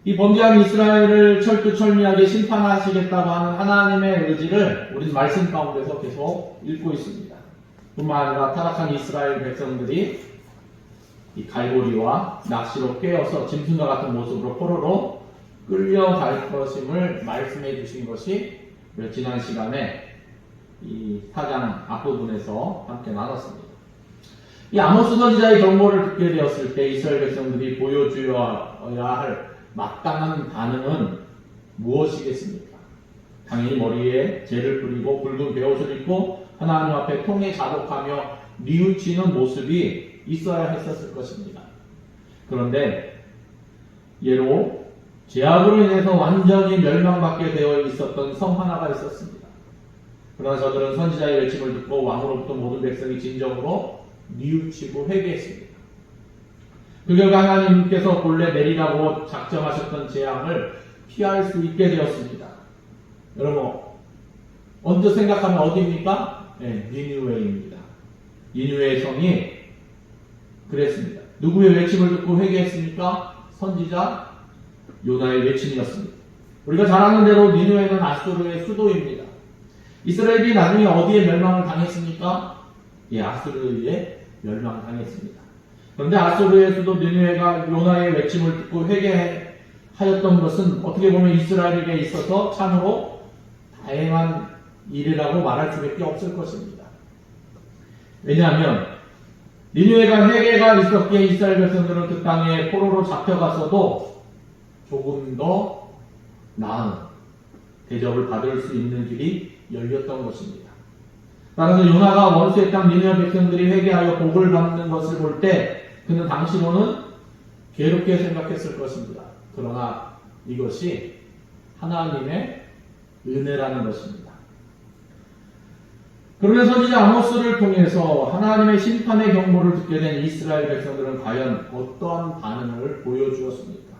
이 범죄한 이스라엘을 철두철미하게 심판하시겠다고 하는 하나님의 의지를 우리는 말씀 가운데서 계속 읽고 있습니다. 뿐만 아니라 타락한 이스라엘 백성들이 이 갈고리와 낚시로 꿰어서 짐승과 같은 모습으로 포로로 끌려갈 것임을 말씀해 주신 것이 지난 시간에 이 4장 앞부분에서 함께 나눴습니다. 이 아모스 선지자의 경고를 듣게 되었을 때 이스라엘 백성들이 보여주어야 할 마땅한 반응은 무엇이겠습니까? 당연히 머리에 재를 뿌리고 붉은 베옷을 입고 하나님 앞에 통에 자복하며 뉘우치는 모습이 있어야 했었을 것입니다. 그런데 예로 죄악으로 인해서 완전히 멸망받게 되어 있었던 성 하나가 있었습니다. 그러나 저들은 선지자의 외침을 듣고 왕으로부터 모든 백성이 진정으로 뉘우치고 회개했습니다. 그 결과 하나님께서 본래 내리라고 작정하셨던 재앙을 피할 수 있게 되었습니다. 여러분, 언제 생각하면 어디입니까? 네, 니느웨입니다. 니느웨의 성이 그랬습니다. 누구의 외침을 듣고 회개했습니까? 선지자 요나의 외침이었습니다. 우리가 잘 아는 대로 니느웨는 아수르의 수도입니다. 이스라엘이 나중에 어디에 멸망을 당했습니까? 예, 아수르에 멸망당했습니다. 그런데 아수르의 수도 니느웨가 요나의 외침을 듣고 회개하였던 것은 어떻게 보면 이스라엘에게 있어서 참으로 다행한 일이라고 말할 수밖에 없을 것입니다. 왜냐하면 니느웨가 회개가 있었기에 이스라엘 백성들은 그 땅에 포로로 잡혀갔어도 조금 더 나은 대접을 받을 수 있는 길이 열렸던 것입니다. 따라서 요나가 원수의 땅 니느웨 백성들이 회개하여 복을 받는 것을 볼 때 그는 당시로는 괴롭게 생각했을 것입니다. 그러나 이것이 하나님의 은혜라는 것입니다. 그러면 선지자 아모스를 통해서 하나님의 심판의 경고를 듣게 된 이스라엘 백성들은 과연 어떠한 반응을 보여주었습니까?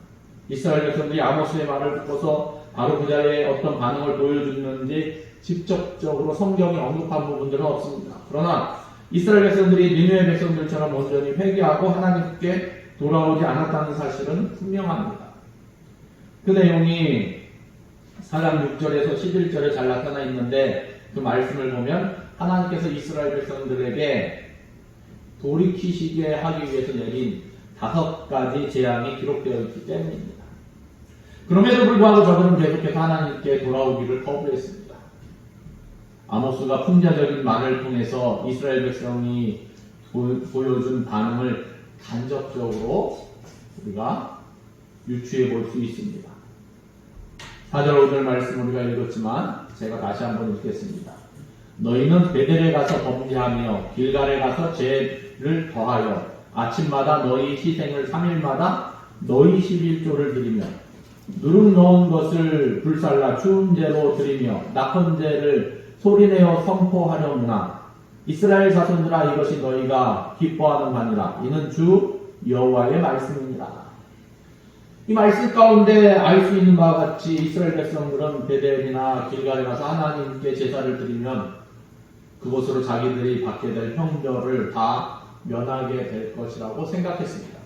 이스라엘 백성들이 아모스의 말을 듣고서 바로 그 자리에 어떤 반응을 보여주는지 직접적으로 성경이 언급한 부분들은 없습니다. 그러나 이스라엘 백성들이 니느웨 백성들처럼 온전히 회개하고 하나님께 돌아오지 않았다는 사실은 분명합니다. 그 내용이 4장 6절에서 11절에 잘 나타나 있는데 그 말씀을 보면 하나님께서 이스라엘 백성들에게 돌이키시게 하기 위해서 내린 5가지 재앙이 기록되어 있기 때문입니다. 그럼에도 불구하고 저들은 계속해서 하나님께 돌아오기를 거부했습니다. 아모스가 풍자적인 말을 통해서 이스라엘 백성이 보여준 반응을 간접적으로 우리가 유추해 볼 수 있습니다. 4절 5절 말씀 우리가 읽었지만 제가 다시 한번 읽겠습니다. 너희는 베델에 가서 범죄하며 길갈에 가서 죄를 더하여 아침마다 너희 희생을 3일마다 너희 11조를 드리며 누룩 넣은 것을 불살라 추운 재로 드리며 낙헌 재를 소리내어 선포하려무나 이스라엘 자손들아 이것이 너희가 기뻐하는 바니라 이는 주 여호와의 말씀이니라. 이 말씀 가운데 알 수 있는 바와 같이 이스라엘 백성들은 베델이나 길갈에 가서 하나님께 제사를 드리면 그곳으로 자기들이 받게 될 형벌을 다 면하게 될 것이라고 생각했습니다.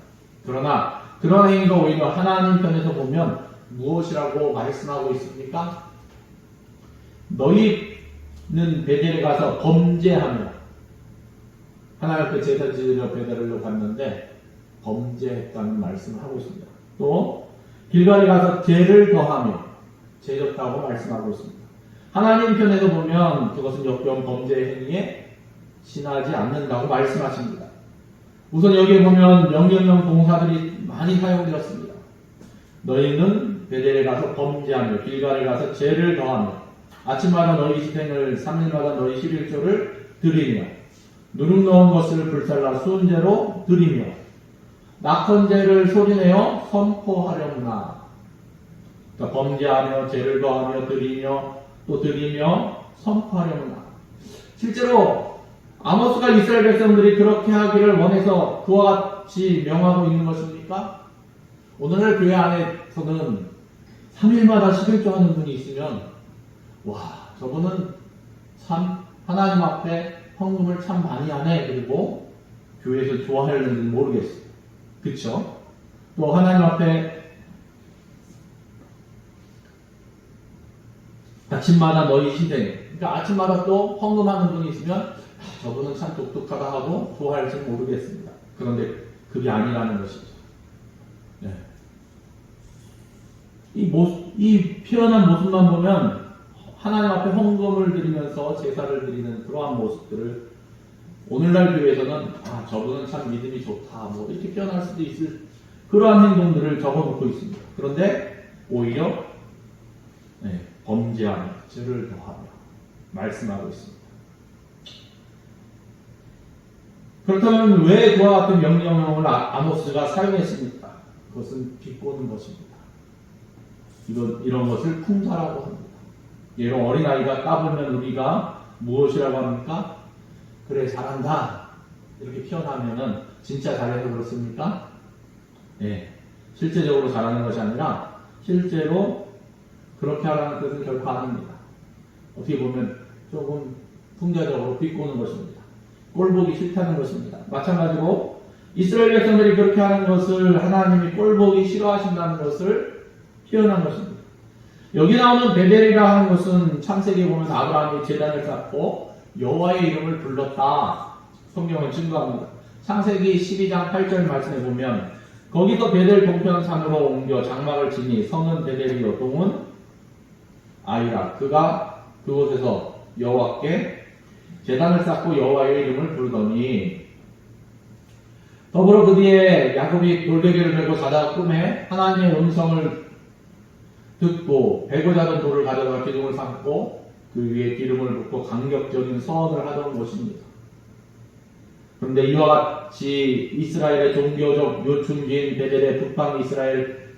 그러나 그런 행위가 오히려 하나님 편에서 보면 무엇이라고 말씀하고 있습니까? 너희는 베델에 가서 범죄하며 하나님 앞에 제사 지으려 베델로 갔는데 범죄했다는 말씀을 하고 있습니다. 또 길갈에 가서 죄를 더하며 죄졌다고 말씀하고 있습니다. 하나님 편에서 보면 그것은 역경 범죄 행위에 지나지 않는다고 말씀하십니다. 우선 여기에 보면 명령형 동사들이 많이 사용되었습니다. 너희는 베델에 가서 범죄하며 길갈에 가서 죄를 더하며 아침마다 너희 희생을 3일마다 너희 11조를 드리며 누룩 넣은 것을 불살라 순제로 드리며 낙헌제를 소리내어 선포하려무나. 그러니까 범죄하며 죄를 더하며 드리며 또 드리며 선포하려무나. 실제로 아모스가 이스라엘 백성들이 그렇게 하기를 원해서 그와 같이 명하고 있는 것입니까? 오늘날 교회 안에서는 3일마다 11조 하는 분이 있으면 와, 저분은 참 하나님 앞에 헌금을 참 많이 하네. 그리고 교회에서 좋아하는지는 모르겠어요. 그쵸? 또 하나님 앞에 아침마다 너희 시대. 그러니까 아침마다 또 헌금하는 분이 있으면 저분은 참 똑똑하다 하고 좋아할지는 모르겠습니다. 그런데 그게 아니라는 것이죠. 네. 이 표현한 모습만 보면 하나님 앞에 헌금을 드리면서 제사를 드리는 그러한 모습들을 오늘날 교회에서는 저분은 참 믿음이 좋다 뭐 이렇게 표현할 수도 있을 그러한 행동들을 적어놓고 있습니다. 그런데 오히려 범죄하며 죄를 더하며 말씀하고 있습니다. 그렇다면 왜 그와 같은 명령을 아모스가 사용했습니까? 그것은 비꼬는 것입니다. 이런 것을 풍자라고 합니다. 예로 어린아이가 까불면 우리가 무엇이라고 합니까? 그래 잘한다 이렇게 표현하면은 진짜 잘해서 그렇습니까? 네, 실제적으로 잘하는 것이 아니라 실제로 그렇게 하라는 뜻은 결코 아닙니다. 어떻게 보면 조금 풍자적으로 비꼬는 것입니다. 꼴보기 싫다는 것입니다. 마찬가지로 이스라엘 백성들이 그렇게 하는 것을 하나님이 꼴보기 싫어하신다는 것을 표현한 것입니다. 여기 나오는 베델이라 하는 것은 창세기에 보면 아브라함이 제단을 쌓고 여호와의 이름을 불렀다. 성경은 증거합니다. 창세기 12장 8절 말씀에 보면 거기서 베델 동편산으로 옮겨 장막을 지니 성은 베델이요 동은 아이라. 그가 그곳에서 여호와께 제단을 쌓고 여호와의 이름을 부르더니 더불어 그 뒤에 야곱이 돌베개를 메고 자다가 꿈에 하나님의 음성을 듣고 베고자 하던 돌을 가져다가 기둥을 삼고 그 위에 기름을 붓고 감격적인 서원을 하던 것입니다. 그런데 이와 같이 이스라엘의 종교적 요충지인 베델의 북방 이스라엘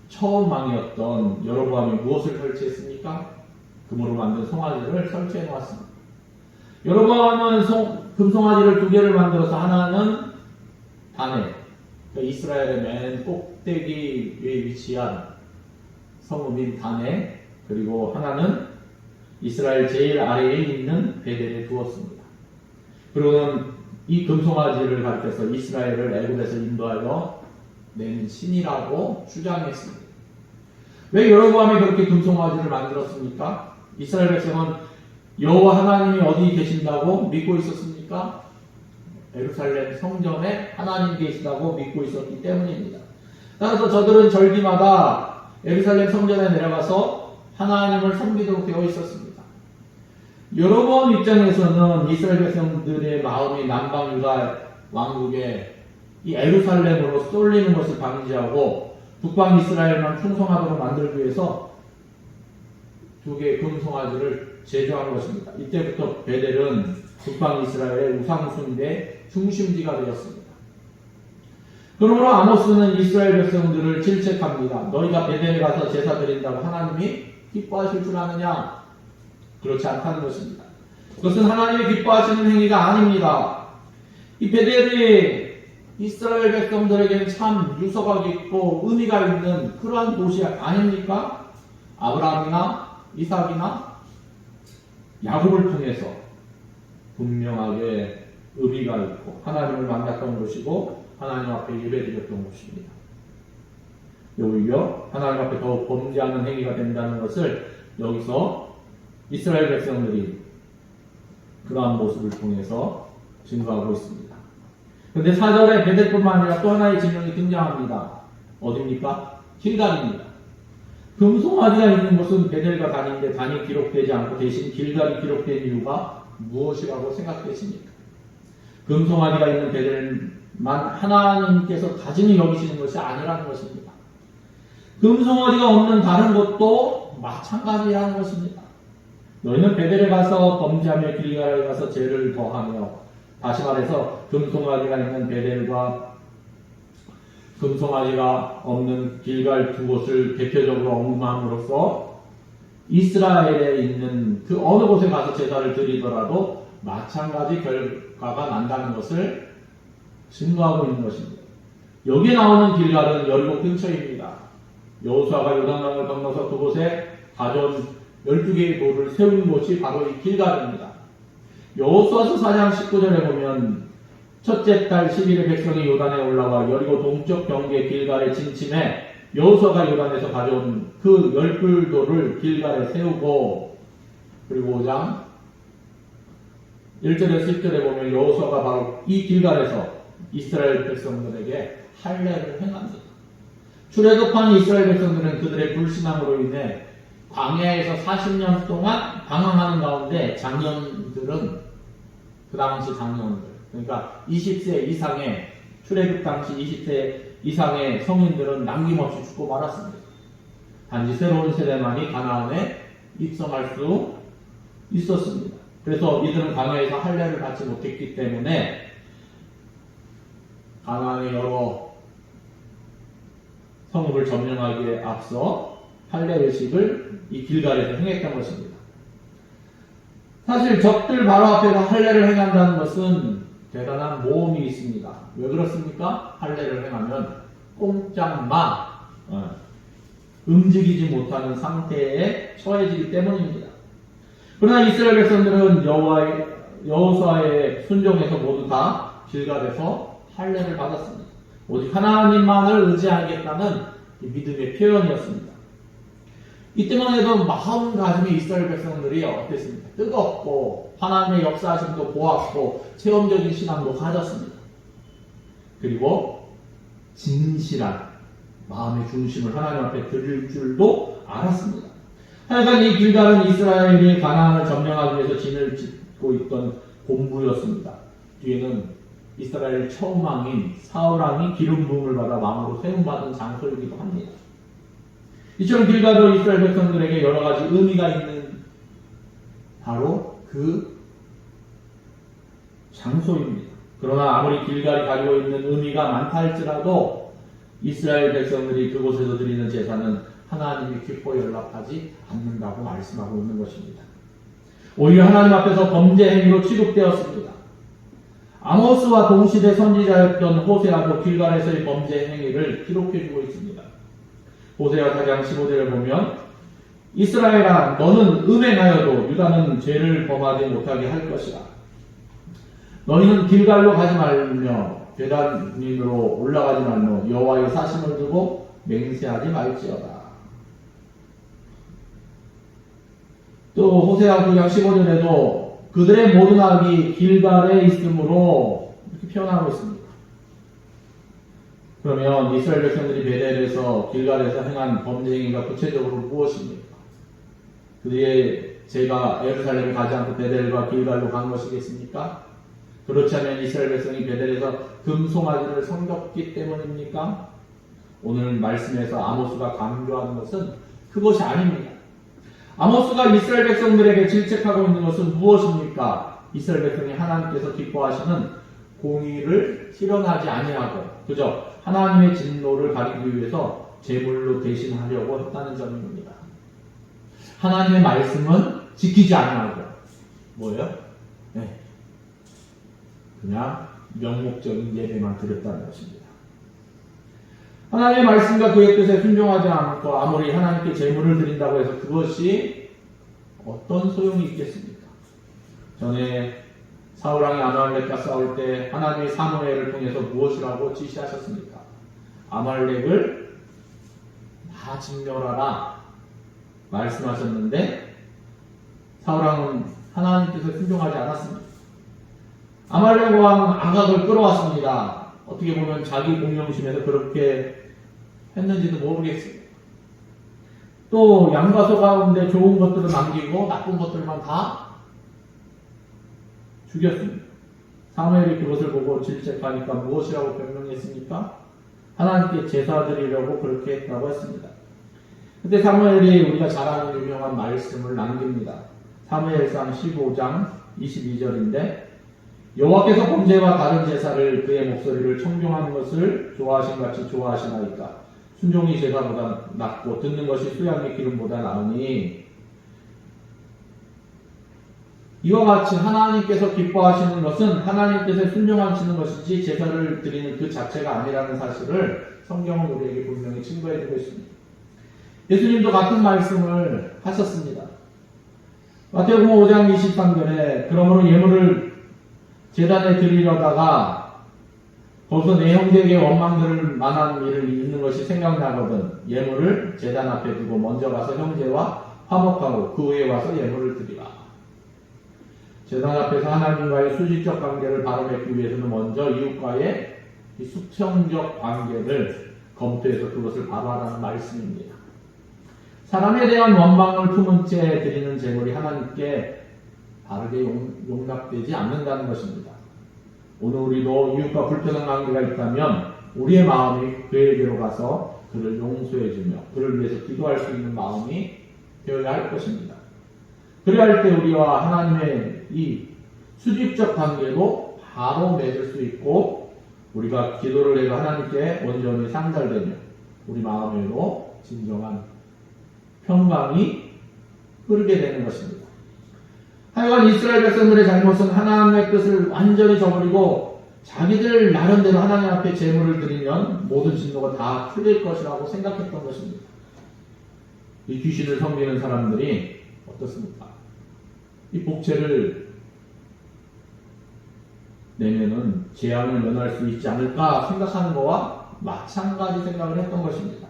처음 왕이었던 여로보암이 무엇을 설치했습니까? 금으로 만든 송아지를 설치해 놓았습니다. 여로보암은 금송아지를 두 개를 만들어서 하나는 단에, 그러니까 이스라엘의 맨 꼭대기 위에 위치한 성읍인 단에, 그리고 하나는 이스라엘 제일 아래에 있는 베델에 두었습니다. 그리고는 이 금송아지를 가리켜서 이스라엘을 애굽에서 인도하여 낸 신이라고 주장했습니다. 왜 여로보암이 그렇게 금송아지를 만들었습니까? 이스라엘 백성은 여호와 하나님이 어디 계신다고 믿고 있었습니까? 예루살렘 성전에 하나님 계시다고 믿고 있었기 때문입니다. 따라서 저들은 절기마다 예루살렘 성전에 내려가서 하나님을 섬기도록 되어 있었습니다. 여로보암 입장에서는 이스라엘 백성들의 마음이 남방 유다 왕국의 이 예루살렘으로 쏠리는 것을 방지하고 북방 이스라엘만 충성하도록 만들기 위해서 두 개의 금송아지를 제조한 것입니다. 이때부터 베델은 북방 이스라엘의 우상숭배의 중심지가 되었습니다. 그러므로 아모스는 이스라엘 백성들을 질책합니다. 너희가 베델에 가서 제사 드린다고 하나님이 기뻐하실 줄 아느냐? 그렇지 않다는 것입니다. 그것은 하나님이 기뻐하시는 행위가 아닙니다. 이 베델이 이스라엘 백성들에게는 참 유서가 깊고 의미가 있는 그러한 도시 아닙니까? 아브라함이나 이삭이나 야곱을 통해서 분명하게 의미가 있고 하나님을 만났던 곳이고 하나님 앞에 예배드렸던 곳입니다. 오히려 하나님 앞에 더욱 범죄하는 행위가 된다는 것을 여기서 이스라엘 백성들이 그러한 모습을 통해서 증거하고 있습니다. 그런데 4절에 베델뿐만 아니라 또 하나의 지명이 등장합니다. 어디입니까? 길갈입니다. 금송아지가 있는 곳은 베델과 단인데 단이 기록되지 않고 대신 길갈이 기록된 이유가 무엇이라고 생각되십니까? 금송아지가 있는 베델만 하나님께서 가지니 여기시는 것이 아니라는 것입니다. 금송아지가 없는 다른 곳도 마찬가지라는 것입니다. 너희는 베델에 가서 범죄하며 길갈에 가서 죄를 더하며, 다시 말해서 금송아지가 있는 베델과 금송아지가 없는 길갈 두 곳을 대표적으로 언급함으로써 이스라엘에 있는 그 어느 곳에 가서 제사를 드리더라도 마찬가지 결과가 난다는 것을 증거하고 있는 것입니다. 여기에 나오는 길갈은 여리고 근처입니다. 여호수아가 요단강을 건너서 그곳에 가져온 12개의 돌을 세운 곳이 바로 이 길갈입니다. 여호수아서 4장 19절에 보면 첫째 달 10일에 백성이 요단에 올라와 여리고 동쪽 경계 길갈에 진침해 여호수아가 요단에서 가져온 그 열불도를 길갈에 세우고, 그리고 5장 1절에서 10절에 보면 여호수아가 바로 이 길갈에서 이스라엘 백성들에게 할례를 행합니다. 출애굽한 이스라엘 백성들은 그들의 불신앙으로 인해 광야에서 40년 동안 방황하는 가운데 장년들은, 그 당시 장년들, 그러니까 20세 이상의, 출애굽 당시 20세 이상의 성인들은 남김없이 죽고 말았습니다. 단지 새로운 세대만이 가나안에 입성할 수 있었습니다. 그래서 이들은 광야에서 할례를 받지 못했기 때문에 가나안의 여러 성읍을 점령하기에 앞서 할례 의식을 이 길갈에서 행했던 것입니다. 사실 적들 바로 앞에서 할례를 행한다는 것은 대단한 모험이 있습니다. 왜 그렇습니까? 할례를 행하면 꼼짝마 움직이지 못하는 상태에 처해지기 때문입니다. 그러나 이스라엘 백성들은 여호수아의 순종에서 모두 다 길갈에서 할례를 받았습니다. 오직 하나님만을 의지하겠다는 믿음의 표현이었습니다. 이때만 해도 마음가짐의 이스라엘 백성들이 어땠습니까? 뜨겁고 하나님의 역사하심도 보았고 체험적인 신앙도 가졌습니다. 그리고 진실한 마음의 중심을 하나님 앞에 드릴 줄도 알았습니다. 하여간 이 길갈은 이스라엘이 가나안을 점령하기 위해서 진을 짓고 있던 본부였습니다. 뒤에는 이스라엘 처음 왕인 사울왕이 기름 부음을 받아 왕으로 세움받은 장소이기도 합니다. 이처럼 길갈도 이스라엘 백성들에게 여러 가지 의미가 있는 바로 그 장소입니다. 그러나 아무리 길갈이 가지고 있는 의미가 많다 할지라도 이스라엘 백성들이 그곳에서 드리는 제사는 하나님이 기뻐 연락하지 않는다고 말씀하고 있는 것입니다. 오히려 하나님 앞에서 범죄 행위로 취급되었습니다. 아모스와 동시대 선지자였던 호세아도 길갈에서의 범죄 행위를 기록해주고 있습니다. 호세아 4장 15절을 보면 이스라엘아 너는 음행하여도 유다는 죄를 범하지 못하게 할 것이라. 너희는 길갈로 가지 말며 베단민으로 올라가지 말며 여호와의 사심을 두고 맹세하지 말지어다. 또 호세아 9장 15절에도 그들의 모든 악이 길갈에 있으므로 이렇게 표현하고 있습니다. 그러면 이스라엘 백성들이 베델에서 길갈에서 행한 범죄 행위가 구체적으로 무엇입니까? 그들의 죄가 예루살렘에 가지 않고 베델과 길갈로 간 것이겠습니까? 그렇지 않으면 이스라엘 백성이 베델에서 금송아지를 섬겼기 때문입니까? 오늘 말씀에서 아모스가 강조하는 것은 그것이 아닙니다. 아모스가 이스라엘 백성들에게 질책하고 있는 것은 무엇입니까? 이스라엘 백성이 하나님께서 기뻐하시는 공의를 실현하지 아니하고 그저 하나님의 진노를 가리기 위해서 제물로 대신하려고 했다는 점입니다. 하나님의 말씀은 지키지 아니하고 뭐예요? 네. 그냥 명목적인 예배만 드렸다는 것입니다. 하나님의 말씀과 그의 뜻에 순종하지 않고 아무리 하나님께 제물을 드린다고 해서 그것이 어떤 소용이 있겠습니까? 전에 사울왕이 아말렉과 싸울 때 하나님이 사무엘을 통해서 무엇이라고 지시하셨습니까? 아말렉을 다 진멸하라 말씀하셨는데 사울왕은 하나님 뜻에 순종하지 않았습니다. 아말렉 왕 아각을 끌어왔습니다. 어떻게 보면 자기 공명심에서 그렇게 했는지도 모르겠습니다. 또 양과 소 가운데 좋은 것들을 남기고 나쁜 것들만 다 죽였습니다. 사무엘이 그것을 보고 질책하니까 무엇이라고 변명했습니까? 하나님께 제사 드리려고 그렇게 했다고 했습니다. 그때 사무엘이 우리가 잘 아는 유명한 말씀을 남깁니다. 사무엘상 15장 22절인데 여호와께서 범죄와 다른 제사를 그의 목소리를 청종하는 것을 좋아하신 같이 좋아하시나이까. 순종이 제사보다 낫고 듣는 것이 수양의 기름보다 나으니 이와 같이 하나님께서 기뻐하시는 것은 하나님 뜻에 순종하시는 것이지 제사를 드리는 그 자체가 아니라는 사실을 성경은 우리에게 분명히 증거해주고 있습니다. 예수님도 같은 말씀을 하셨습니다. 마태복음 5장 23절에 그러므로 예물을 제단에 드리려다가 거기서 내 형제에게 원망들을 만한 일을 있는 것이 생각나거든 예물을 제단 앞에 두고 먼저 가서 형제와 화목하고 그 후에 와서 예물을 드리라. 제단 앞에서 하나님과의 수직적 관계를 바로 맺기 위해서는 먼저 이웃과의 이 수평적 관계를 검토해서 그것을 바로 하라는 말씀입니다. 사람에 대한 원망을 품은 채 드리는 제물이 하나님께 바르게 용납되지 않는다는 것입니다. 오늘 우리도 이웃과 불편한 관계가 있다면 우리의 마음이 그에게로 가서 그를 용서해주며 그를 위해서 기도할 수 있는 마음이 되어야 할 것입니다. 그래야 할 때 우리와 하나님의 이 수직적 관계도 바로 맺을 수 있고 우리가 기도를 해서 하나님께 온전히 상달되며 우리 마음에도 진정한 평강이 흐르게 되는 것입니다. 하여간 이스라엘 백성들의 잘못은 하나님의 뜻을 완전히 저버리고 자기들 나름대로 하나님 앞에 제물을 드리면 모든 진노가 다 풀릴 것이라고 생각했던 것입니다. 이 귀신을 섬기는 사람들이 어떻습니까? 이 복채를 내면은 재앙을 면할 수 있지 않을까 생각하는 것과 마찬가지 생각을 했던 것입니다.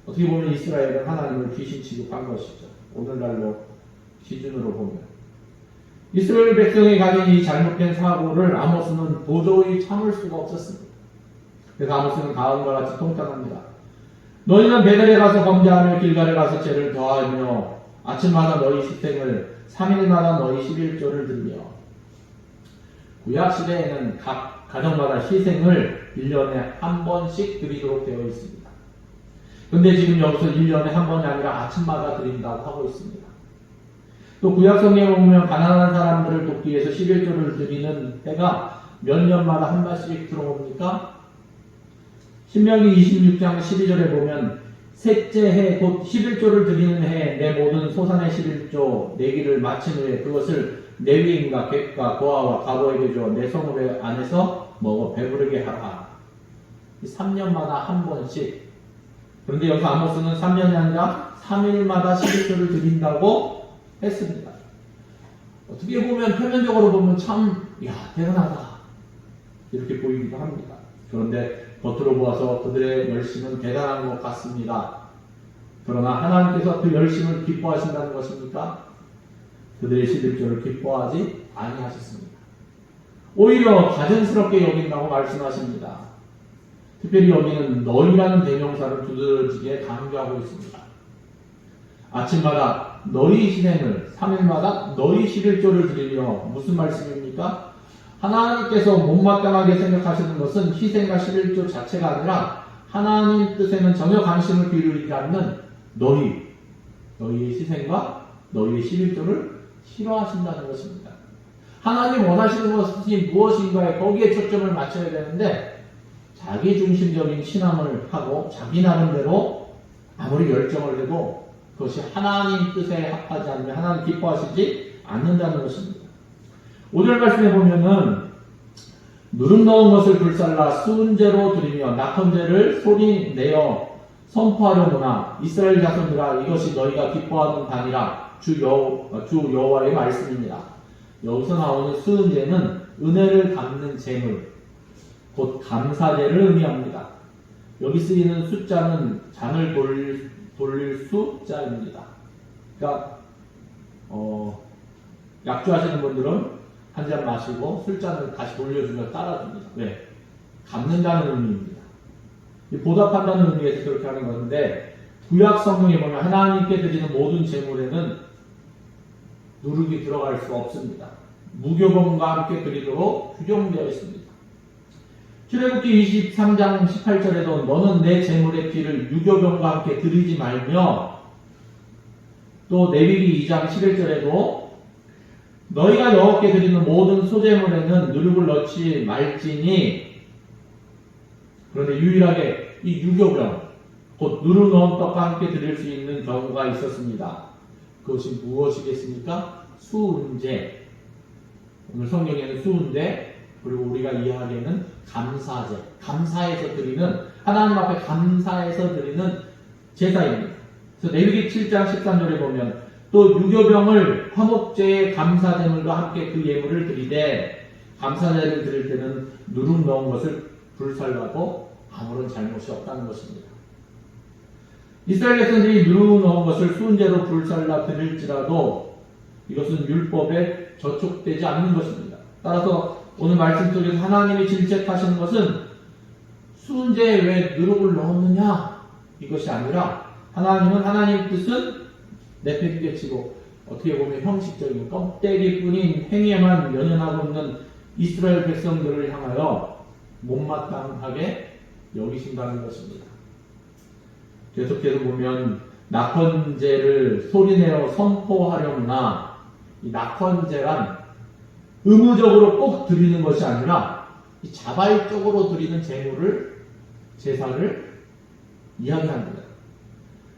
어떻게 보면 이스라엘은 하나님을 귀신 취급한 것이죠. 오늘날로 기준으로 보면. 이스라엘 백성이 가진 이 잘못된 사고를 아모스는 도저히 참을 수가 없었습니다. 그래서 아모스는 다음과 같이 통탄합니다. 너희는 베델에 가서 범죄하며 길갈에 가서 죄를 더하며 아침마다 너희 희생을 3일마다 너희 11조를 드리며 구약시대에는 각 가정마다 희생을 1년에 한 번씩 드리도록 되어 있습니다. 근데 지금 여기서 1년에 한 번이 아니라 아침마다 드린다고 하고 있습니다. 또 구약성경에 보면 가난한 사람들을 돕기 위해서 11조를 드리는 해가 몇 년마다 한 번씩 들어옵니까? 신명기 26장 12절에 보면 셋째 해 곧 11조를 드리는 해에 내 모든 소산의 11조 내기를 마친 후에 그것을 레위인과 객과 고아와 가보에게 줘 내 성읍 안에서 먹어 배부르게 하라. 3년마다 한 번씩. 그런데 여기서 아모스는 3년이 아니라 3일마다 11조를 드린다고 했습니다. 어떻게 보면 표면적으로 보면 참 대단하다 이렇게 보이기도 합니다. 그런데 겉으로 보아서 그들의 열심은 대단한 것 같습니다. 그러나 하나님께서 그 열심을 기뻐하신다는 것입니까? 그들의 11조를 기뻐하지 아니하셨습니다. 오히려 가증스럽게 여긴다고 말씀하십니다. 특별히 여기는 너희라는 대명사를 두드러지게 강조하고 있습니다. 아침마다 너희 희생을 3일마다 너희 11조를 드리며 무슨 말씀입니까? 하나님께서 못마땅하게 생각하시는 것은 희생과 11조 자체가 아니라 하나님 뜻에는 전혀 관심을 기울이지 않는 너희의 희생과 너희의 11조를 싫어하신다는 것입니다. 하나님 원하시는 것이 무엇인가에 거기에 초점을 맞춰야 되는데 자기 중심적인 신앙을 하고 자기 나름대로 아무리 열정을 해도 그것이 하나님 뜻에 합하지 않으면 하나님 기뻐하시지 않는다는 것입니다. 5절 말씀에 보면은 누름 넣은 것을 불살라 수은제로 드리며 낙헌제를 소리 내어 선포하려구나. 이스라엘 자손들아 이것이 너희가 기뻐하는 단이라 주 여호와의 말씀입니다. 여기서 나오는 수은제는 은혜를 갚는 제물 곧 감사제를 의미합니다. 여기 쓰이는 숫자는 잔을 돌릴 숫자입니다. 그러니까 약주하시는 분들은 한 잔 마시고 술잔을 다시 돌려주며 따라줍니다. 왜? 갚는다는 의미입니다. 보답한다는 의미에서 그렇게 하는 건데 구약 성경에 보면 하나님께 드리는 모든 제물에는 누룩이 들어갈 수 없습니다. 무교범과 함께 드리도록 규정되어 있습니다. 출애굽기 23장 18절에도 너는 내 제물의 피를 유교병과 함께 드리지 말며 또 레위기 2장 11절에도 너희가 여호와께 드리는 모든 소제물에는 누룩을 넣지 말지니 그런데 유일하게 이 유교병 곧 누룩 넣은 떡과 함께 드릴 수 있는 경우가 있었습니다. 그것이 무엇이겠습니까? 수은제. 오늘 성경에는 수은제 그리고 우리가 이해하기에는 감사제, 감사해서 드리는 하나님 앞에 감사해서 드리는 제사입니다. 그래서 레위기 7장 13절에 보면 또 유교병을 화목제의 감사제물과 함께 그 예물을 드리되 감사제를 드릴 때는 누룩 넣은 것을 불살라도 아무런 잘못이 없다는 것입니다. 이스라엘 백성들이 누르놓은 것을 수은제로 불살라 드릴지라도 이것은 율법에 저촉되지 않는 것입니다. 따라서 오늘 말씀 속에서 하나님이 질책하시는 것은 수은제에 왜 누룩을 넣었느냐 이것이 아니라 하나님은 하나님 뜻은 내팽개치고 어떻게 보면 형식적인 껍데기뿐인 행위에만 연연하고 있는 이스라엘 백성들을 향하여 못마땅하게 여기신다는 것입니다. 계속해서 보면 낙헌제를 소리내어 선포하려나 이 낙헌제란 의무적으로 꼭 드리는 것이 아니라 자발적으로 드리는 제사를 이야기합니다.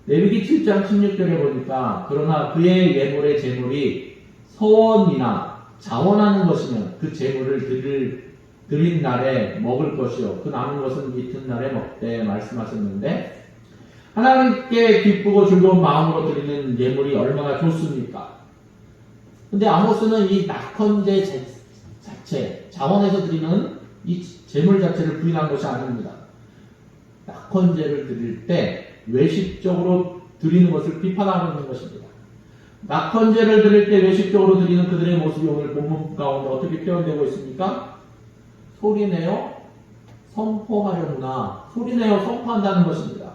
레위기 7장 16절에 보니까 그러나 그의 예물의 제물이 서원이나 자원하는 것이면 그 제물을 드린 날에 먹을 것이요 그 남은 것은 이튿날에 먹되 말씀하셨는데 하나님께 기쁘고 즐거운 마음으로 드리는 예물이 얼마나 좋습니까? 근데 아모스는 이 낙헌제 자체, 자원해서 드리는 이 제물 자체를 부인한 것이 아닙니다. 낙헌제를 드릴 때 외식적으로 드리는 것을 비판하고 있는 것입니다. 낙헌제를 드릴 때 외식적으로 드리는 그들의 모습이 오늘 본문 가운데 어떻게 표현되고 있습니까? 소리내어 선포하려구나. 소리내어 선포한다는 것입니다.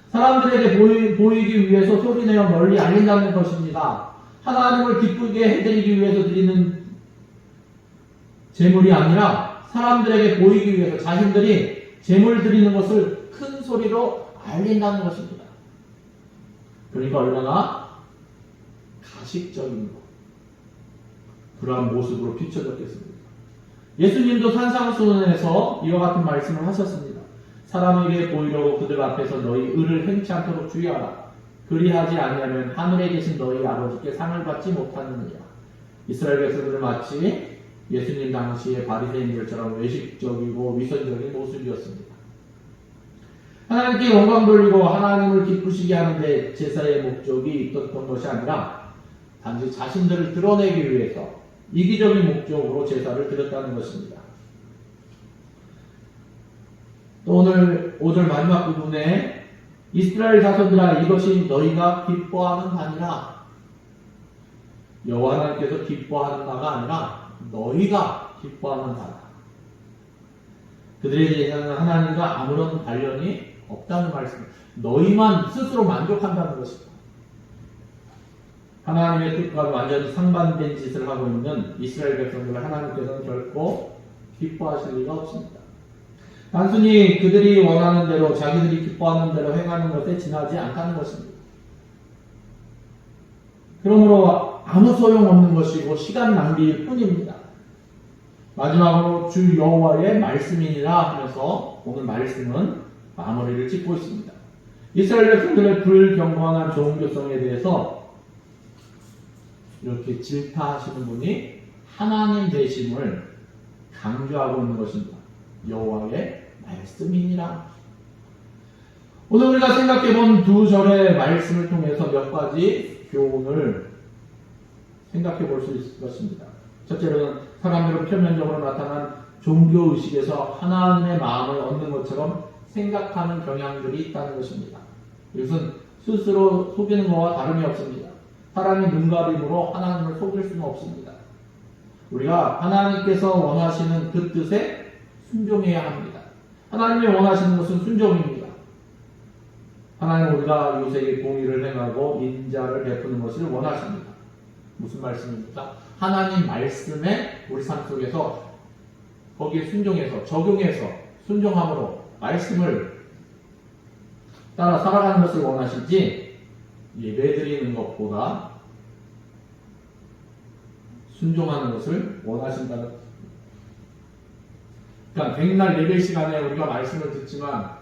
사람들에게 보이기 위해서 소리내어 널리 알린다는 것입니다. 하나님을 기쁘게 해드리기 위해서 드리는 제물이 아니라 사람들에게 보이기 위해서 자신들이 제물 드리는 것을 큰 소리로 알린다는 것입니다. 그러니까 얼마나 가식적인 그러한 모습으로 비춰졌겠습니다. 예수님도 산상수훈에서 이와 같은 말씀을 하셨습니다. 사람에게 보이려고 그들 앞에서 너희 의를 행치 않도록 주의하라. 그리하지 아니하면 하늘에 계신 너희 아버지께 상을 받지 못하느니라. 이스라엘 백성들은 마치 예수님 당시의 바리새인들처럼 외식적이고 위선적인 모습이었습니다. 하나님께 영광 돌리고 하나님을 기쁘시게 하는데 제사의 목적이 있었던 것이 아니라 단지 자신들을 드러내기 위해서 이기적인 목적으로 제사를 드렸다는 것입니다. 또 오늘 5절 마지막 부분에 이스라엘 자손들아 이것이 너희가 기뻐하는 바니라. 여호와 하나님께서 기뻐하는 바가 아니라 너희가 기뻐하는 바다. 그들의 제사는 하나님과 아무런 관련이 없다는 말씀. 너희만 스스로 만족한다는 것입니다. 하나님의 뜻과 완전히 상반된 짓을 하고 있는 이스라엘 백성들을 하나님께서는 결코 기뻐하실 리가 없습니다. 단순히 그들이 원하는 대로 자기들이 기뻐하는 대로 행하는 것에 지나지 않다는 것입니다. 그러므로 아무 소용없는 것이고 시간 낭비일 뿐입니다. 마지막으로 주 여호와의 말씀이니라 하면서 오늘 말씀은 마무리를 짓고 있습니다. 이스라엘 백성들의 불경건한 종교성에 대해서 이렇게 질타하시는 분이 하나님 되심을 강조하고 있는 것입니다. 여호와의 말씀이니라. 오늘 우리가 생각해본 두 절의 말씀을 통해서 몇 가지 교훈을 생각해 볼 수 있을 것입니다. 첫째로는 사람들은 표면적으로 나타난 종교의식에서 하나님의 마음을 얻는 것처럼 생각하는 경향들이 있다는 것입니다. 이것은 스스로 속이는 것과 다름이 없습니다. 사람이 눈가림으로 하나님을 속일 수는 없습니다. 우리가 하나님께서 원하시는 그 뜻에 순종해야 합니다. 하나님이 원하시는 것은 순종입니다. 하나님은 우리가 요셉의 공의를 행하고 인자를 베푸는 것을 원하십니다. 무슨 말씀입니까? 하나님 말씀에 우리 삶 속에서 거기에 순종해서 적용해서 순종함으로 말씀을 따라 살아가는 것을 원하시지 예배드리는 것보다 순종하는 것을 원하신다는. 그러니까 백날 예배 시간에 우리가 말씀을 듣지만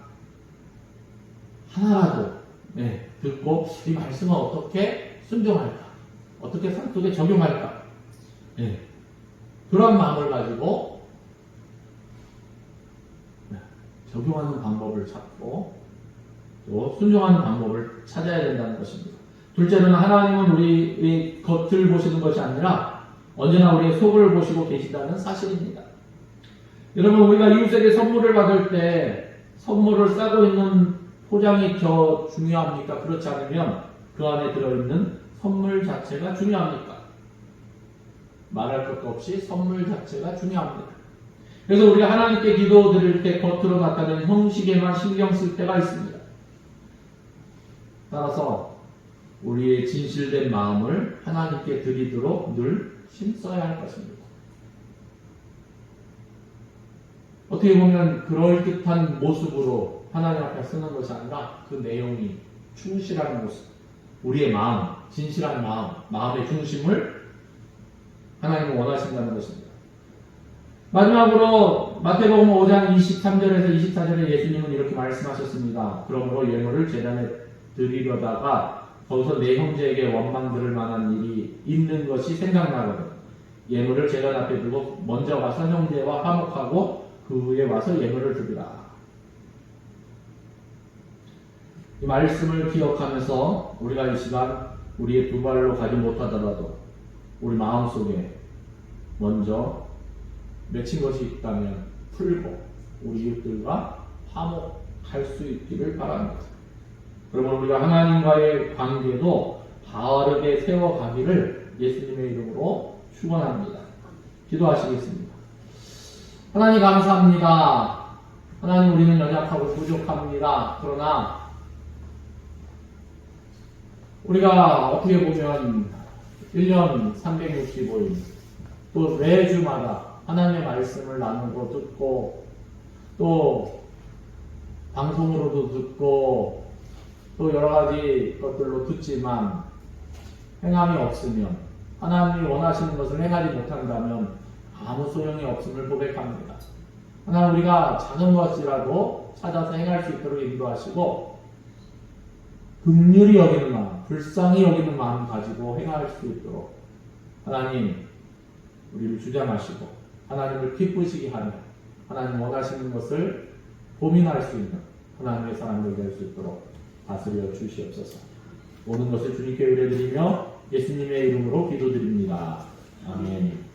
하나라도 듣고 이 말씀은 어떻게 순종할까? 어떻게 삶 속에 적용할까? 그런 마음을 가지고 적용하는 방법을 찾고 또 순종하는 방법을 찾아야 된다는 것입니다. 둘째로는 하나님은 우리의 겉을 보시는 것이 아니라 언제나 우리의 속을 보시고 계시다는 사실입니다. 여러분, 우리가 이웃에게 선물을 받을 때 선물을 싸고 있는 포장이 더 중요합니까? 그렇지 않으면 그 안에 들어있는 선물 자체가 중요합니까? 말할 것도 없이 선물 자체가 중요합니다. 그래서 우리가 하나님께 기도 드릴 때 겉으로 나타내는 형식에만 신경 쓸 때가 있습니다. 따라서 우리의 진실된 마음을 하나님께 드리도록 늘 힘써야 할 것입니다. 어떻게 보면 그럴듯한 모습으로 하나님 앞에 쓰는 것이 아니라 그 내용이 충실한 모습, 우리의 마음, 진실한 마음, 마음의 중심을 하나님은 원하신다는 것입니다. 마지막으로 마태복음 5장 23절에서 24절에 예수님은 이렇게 말씀하셨습니다. 그러므로 예물을 제단에 드리려다가 거기서 내 형제에게 원망 들을 만한 일이 있는 것이 생각나거든. 예물을 제단 앞에 두고 먼저 가서 형제와 화목하고 그 후에 와서 예물을 드리라. 이 말씀을 기억하면서 우리가 이 시간 우리의 두 발로 가지 못하더라도 우리 마음속에 먼저 맺힌 것이 있다면 풀고 우리 이웃들과 화목할 수 있기를 바랍니다. 그러면 우리가 하나님과의 관계도 바르게 세워가기를 예수님의 이름으로 축원합니다. 기도하시겠습니다. 하나님 감사합니다. 하나님, 우리는 연약하고 부족합니다. 그러나 우리가 어떻게 보면 1년 365일 또 매주마다 하나님의 말씀을 나누고 듣고 또 방송으로도 듣고 또 여러 가지 것들로 듣지만 행함이 없으면, 하나님이 원하시는 것을 행하지 못한다면 아무 소용이 없음을 고백합니다. 하나님, 우리가 작은 것이라도 찾아서 행할 수 있도록 인도하시고 긍휼히 여기는 마음, 불쌍히 여기는 마음 가지고 행할 수 있도록 하나님 우리를 주장하시고 하나님을 기쁘시게 하는, 하나님 원하시는 것을 고민할 수 있는 하나님의 사람들 될 수 있도록 다스려 주시옵소서. 모든 것을 주님께 의뢰드리며 예수님의 이름으로 기도드립니다. 아멘.